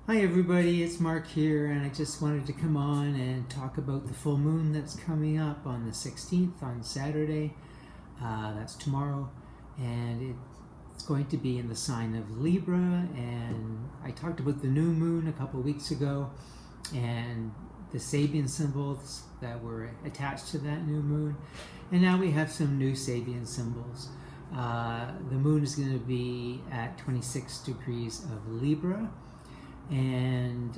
Hi everybody, it's Mark here, and I just wanted to come on and talk about the full moon that's coming up on the 16th on Saturday. That's tomorrow, and it's going to be in the sign of Libra. And I talked about the new moon a couple weeks ago and the Sabian symbols that were attached to that new moon, and now we have some new Sabian symbols. The moon is going to be at 26 degrees of Libra. And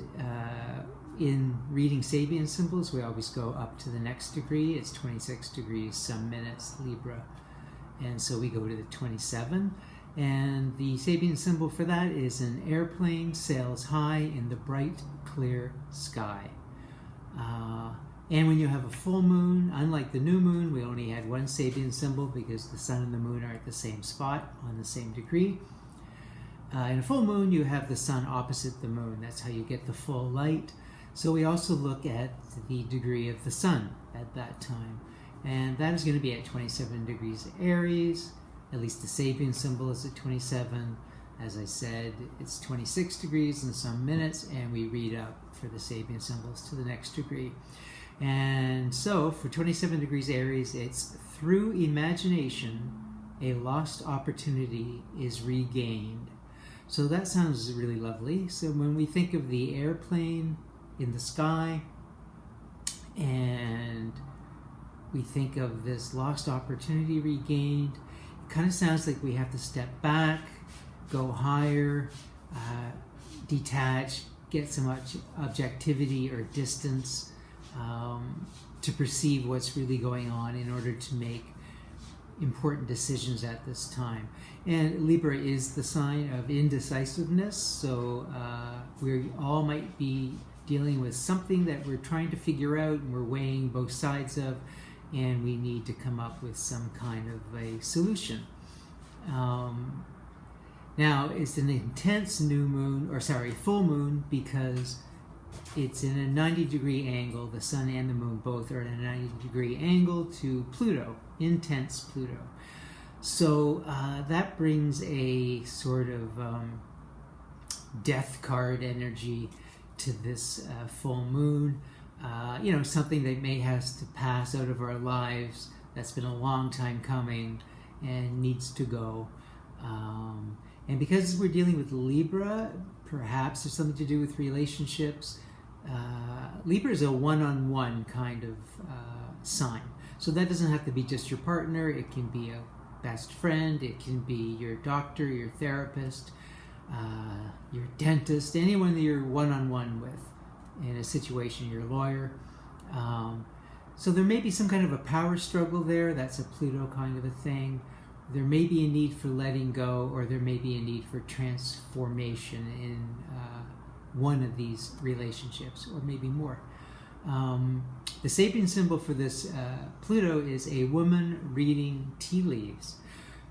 in reading Sabian symbols, we always go up to the next degree. It's 26 degrees, some minutes, Libra. And so we go to the 27. And the Sabian symbol for that is an airplane sails high in the bright, clear sky. And when you have a full moon, unlike the new moon, we only had one Sabian symbol because the sun and the moon are at the same spot on the same degree. In a full moon, you have the sun opposite the moon. That's how you get the full light. So we also look at the degree of the sun at that time. And that is going to be at 27 degrees Aries. At least the Sabian symbol is at 27. As I said, it's 26 degrees in some minutes, and we read up for the Sabian symbols to the next degree. And so for 27 degrees Aries, it's through imagination, a lost opportunity is regained. So that sounds really lovely. So when we think of the airplane in the sky and we think of this lost opportunity regained, it kind of sounds like we have to step back, go higher, detach, get some objectivity or distance to perceive what's really going on in order to make important decisions at this time. And Libra is the sign of indecisiveness, so we all might be dealing with something that we're trying to figure out and we're weighing both sides of, and we need to come up with some kind of a solution. Now, it's an intense full moon, because it's in a 90-degree angle. The sun and the moon both are at a 90-degree angle to Pluto, intense Pluto. So that brings a sort of death card energy to this full moon. Something that may have to pass out of our lives that's been a long time coming and needs to go. And because we're dealing with Libra, perhaps there's something to do with relationships. Libra is a one-on-one kind of sign. So that doesn't have to be just your partner. It can be a best friend. It can be your doctor, your therapist, your dentist, anyone that you're one-on-one with in a situation, your lawyer. So there may be some kind of a power struggle there. That's a Pluto kind of a thing. There may be a need for letting go, or there may be a need for transformation in one of these relationships, or maybe more. The Sabian symbol for this Pluto is a woman reading tea leaves.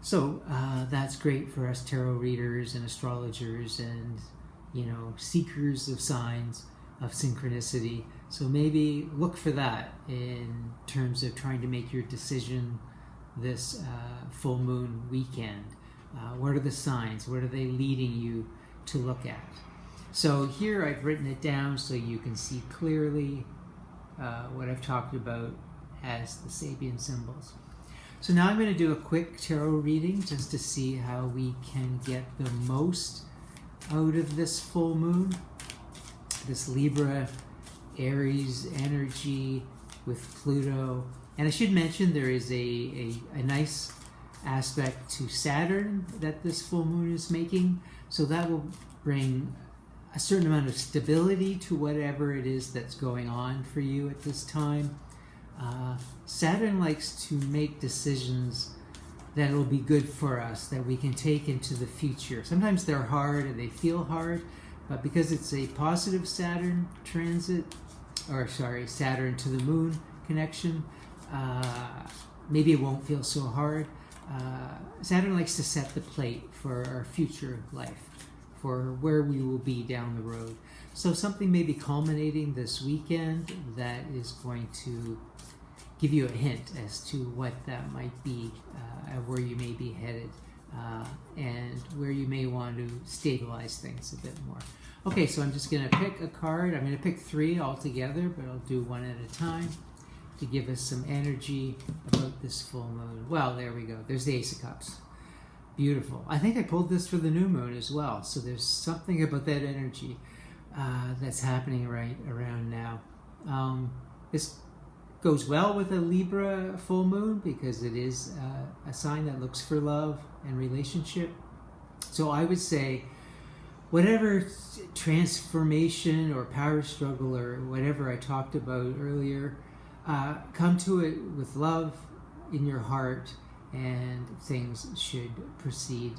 So that's great for us tarot readers and astrologers and, seekers of signs of synchronicity. So maybe look for that in terms of trying to make your decision this full moon weekend. What are the signs? What are they leading you to look at? So here I've written it down so you can see clearly what I've talked about as the Sabian symbols. So now I'm going to do a quick tarot reading just to see how we can get the most out of this full moon, this Libra Aries energy with Pluto. And I should mention there is a nice aspect to Saturn that this full moon is making. So that will bring a certain amount of stability to whatever it is that's going on for you at this time. Saturn likes to make decisions that will be good for us, that we can take into the future. Sometimes they're hard and they feel hard, but because it's a positive Saturn transit, Saturn to the moon connection, maybe it won't feel so hard. Saturn likes to set the plate for our future life, for where we will be down the road. So something may be culminating this weekend that is going to give you a hint as to what that might be, where you may be headed and where you may want to stabilize things a bit more. Okay, so I'm just going to pick a card. I'm going to pick 3 altogether, but I'll do one at a time to give us some energy about this full moon. Well, there we go. There's the Ace of Cups. Beautiful. I think I pulled this for the new moon as well, so there's something about that energy that's happening right around now. This goes well with a Libra full moon because it is a sign that looks for love and relationship. So I would say whatever transformation or power struggle or whatever I talked about earlier, come to it with love in your heart, and things should proceed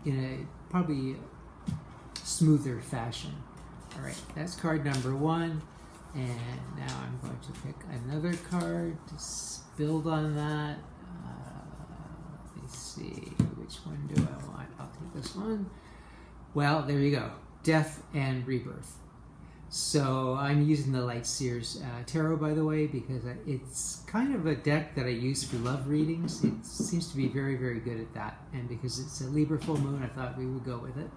in a probably smoother fashion. All right, that's card number 1. And now I'm going to pick another card to build on that. Let me see, which one do I want? I'll take this one. Well, there you go. Death and Rebirth. So I'm using the Light Seers Tarot, by the way, because it's kind of a deck that I use for love readings. It seems to be very, very good at that. And because it's a Libra full moon, I thought we would go with it.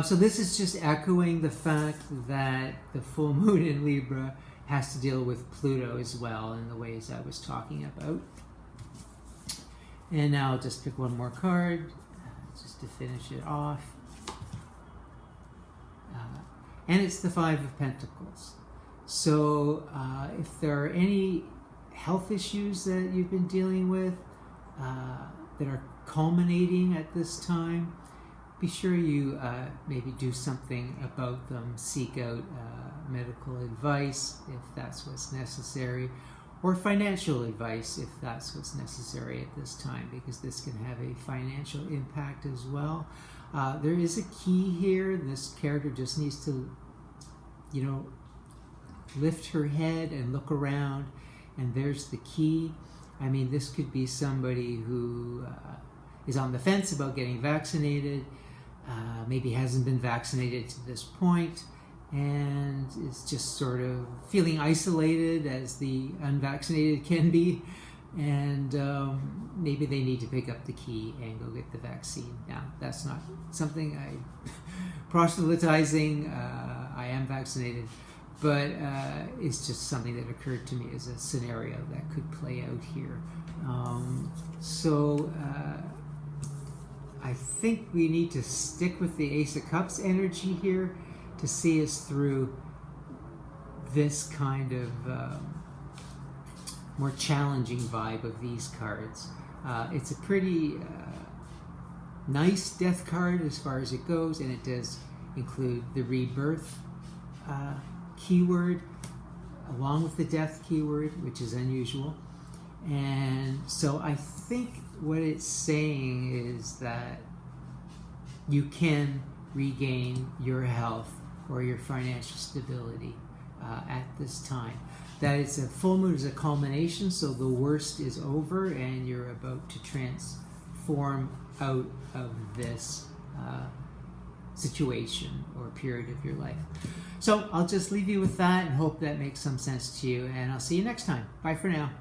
So this is just echoing the fact that the full moon in Libra has to deal with Pluto as well in the ways I was talking about. And now I'll just pick one more card just to finish it off. And it's the 5 of Pentacles. So if there are any health issues that you've been dealing with that are culminating at this time, be sure you maybe do something about them. Seek out medical advice if that's what's necessary, or financial advice if that's what's necessary at this time, because this can have a financial impact as well. There is a key here. This character just needs to, lift her head and look around, and there's the key. I mean, this could be somebody who is on the fence about getting vaccinated, maybe hasn't been vaccinated to this point, and is just sort of feeling isolated as the unvaccinated can be, and maybe they need to pick up the key and go get the vaccine. Now, that's not something I'm proselytizing. I am vaccinated, but it's just something that occurred to me as a scenario that could play out here. I think we need to stick with the Ace of Cups energy here to see us through this kind of more challenging vibe of these cards. It's a pretty nice death card as far as it goes, and it does include the rebirth keyword along with the death keyword, which is unusual. And so I think what it's saying is that you can regain your health or your financial stability at this time. That it's a full moon is a culmination, so the worst is over and you're about to transform out of this situation or period of your life. So I'll just leave you with that and hope that makes some sense to you, and I'll see you next time. Bye for now.